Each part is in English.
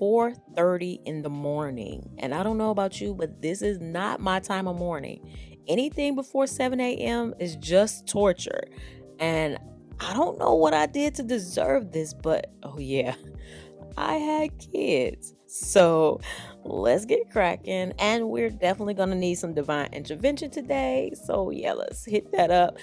4:30 in the morning. And I don't know about you, but this is not my time of morning. Anything before 7 a.m. is just torture. And I don't know what I did to deserve this, but oh yeah, I had kids. So let's get cracking. And we're definitely going to need some divine intervention today. So yeah, let's hit that up.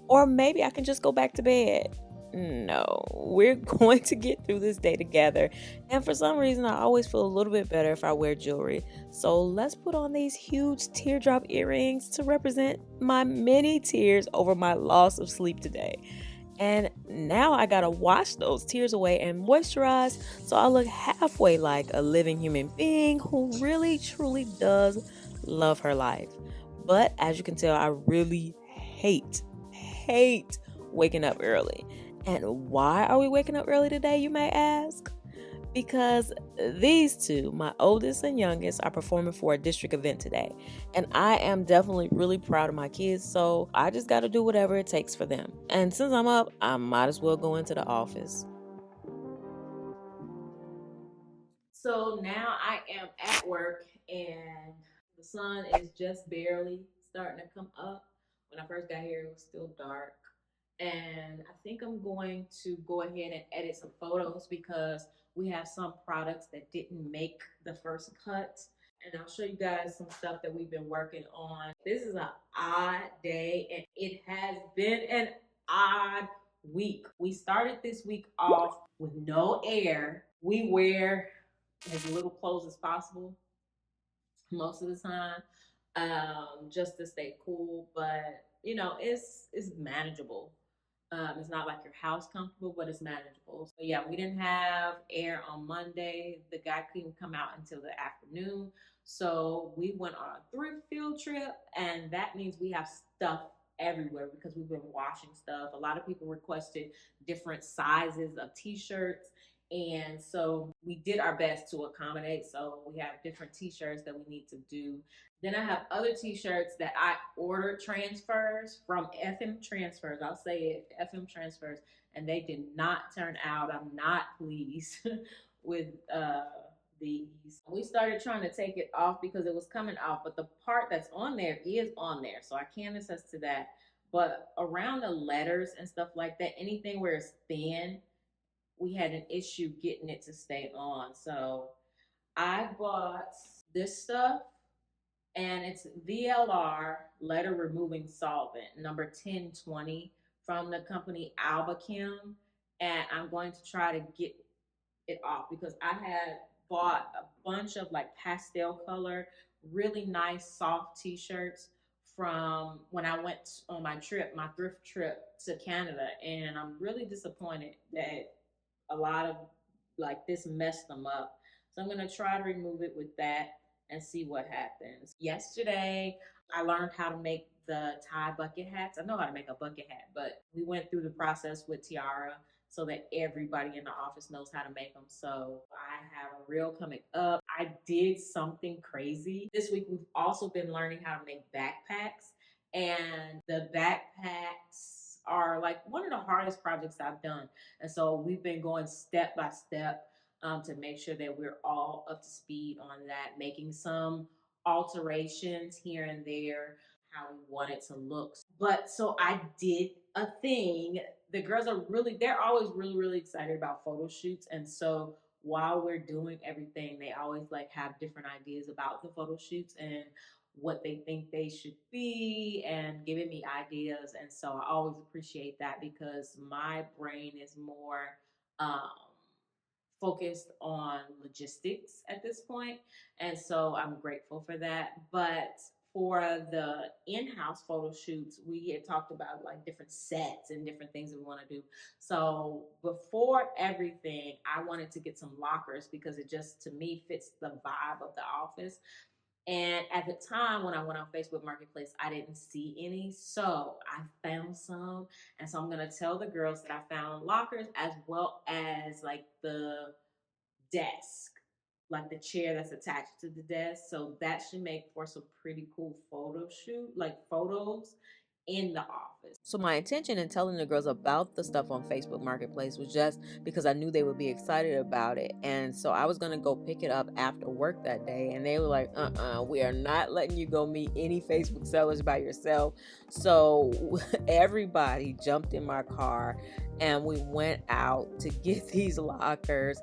Or maybe I can just go back to bed. No, we're going to get through this day together. And for some reason, I always feel a little bit better if I wear jewelry. So let's put on these huge teardrop earrings to represent my many tears over my loss of sleep today. And now I gotta wash those tears away and moisturize so I look halfway like a living human being who really truly does love her life. But as you can tell, I really hate waking up early. And why are we waking up early today, you may ask? Because these two, my oldest and youngest, are performing for a district event today. And I am definitely really proud of my kids, so I just got to do whatever it takes for them. And since I'm up, I might as well go into the office. So now I am at work and the sun is just barely starting to come up. When I first got here, it was still dark. And I think I'm going to go ahead and edit some photos because we have some products that didn't make the first cut. And I'll show you guys some stuff that we've been working on. This is an odd day and it has been an odd week. We started this week off with no air. We wear as little clothes as possible most of the time, just to stay cool. But you know, it's manageable. It's not like your house comfortable, but it's manageable. So yeah, we didn't have air on Monday. The guy couldn't come out until the afternoon. So we went on a thrift field trip, and that means we have stuff everywhere because we've been washing stuff. A lot of people requested different sizes of t-shirts. And so we did our best to accommodate. So we have different t-shirts that we need to do. Then I have other t-shirts that I ordered transfers from FM Transfers. I'll say it, FM Transfers, and they did not turn out. I'm not pleased with these. We started trying to take it off because it was coming off, but the part that's on there is on there, so I can attest to that. But around the letters and stuff like that, anything where it's thin, we had an issue getting it to stay on. So I bought this stuff and it's VLR letter removing solvent number 1020 from the company Albachem. And I'm going to try to get it off because I had bought a bunch of like pastel color, really nice soft t-shirts from when I went on my trip, my thrift trip to Canada. And I'm really disappointed that a lot of like this messed them up. So I'm gonna try to remove it with that and see what happens. Yesterday, I learned how to make the tie bucket hats. I know how to make a bucket hat, but we went through the process with Tiara so that everybody in the office knows how to make them. So I have a reel coming up. I did something crazy. This week, we've also been learning how to make backpacks, and the backpacks are like one of the hardest projects I've done. And so we've been going step by step to make sure that we're all up to speed on that, making some alterations here and there, how we want it to look. But so I did a thing. The girls are really, they're always really excited about photo shoots. And so while we're doing everything, they always like have different ideas about the photo shoots and what they think they should be and giving me ideas. And so I always appreciate that because my brain is more um, focused on logistics at this point. And so I'm grateful for that. But for the in-house photo shoots, we had talked about like different sets and different things that we want to do. So before everything, I wanted to get some lockers because it just to me fits the vibe of the office. And at the time when I went on Facebook Marketplace, I didn't see any. So I found some. And so I'm going to tell the girls that I found lockers as well as like the desk, like the chair that's attached to the desk. So that should make for some pretty cool photo shoot, like photos. in the office. So my intention in telling the girls about the stuff on Facebook Marketplace was just because I knew they would be excited about it. And so I was going to go pick it up after work that day. And they were like, we are not letting you go meet any Facebook sellers by yourself. So everybody jumped in my car and we went out to get these lockers.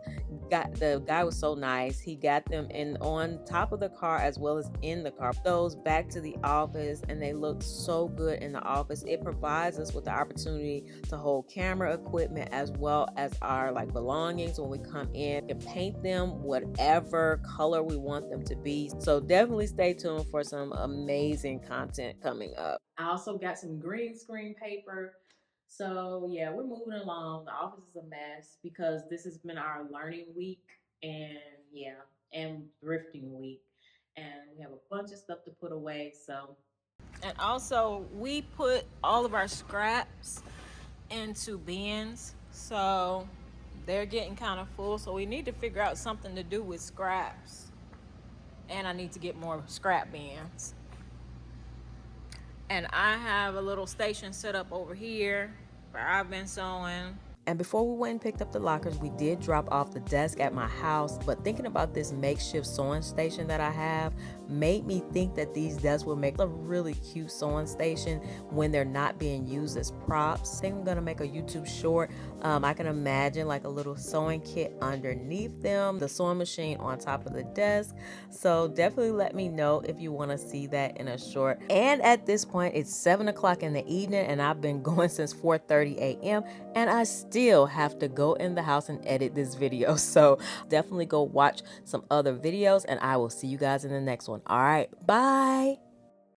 The guy was so nice. He got them in on top of the car as well as in the car. Those back to the office, and they look so good in the office. It provides us with the opportunity to hold camera equipment as well as our like belongings when we come in and paint them whatever color we want them to be. So definitely stay tuned for some amazing content coming up. I also got some green screen paper. So yeah, we're moving along. The office is a mess because this has been our learning week and yeah, and thrifting week. And we have a bunch of stuff to put away. So And also, we put all of our scraps into bins. So they're getting kind of full. So we need to figure out something to do with scraps. And I need to get more scrap bins. And I have a little station set up over here where I've been sewing. And before we went and picked up the lockers, we did drop off the desk at my house. But thinking about this makeshift sewing station that I have made me think that these desks will make a really cute sewing station when they're not being used as props. I think I'm gonna make a YouTube short. I can imagine like a little sewing kit underneath them, the sewing machine on top of the desk. So definitely let me know if you want to see that in a short. And at this point, it's 7 o'clock in the evening and I've been going since 4:30 a.m. and I still have to go in the house and edit this video. So definitely go watch some other videos and I will see you guys in the next one. All right, bye.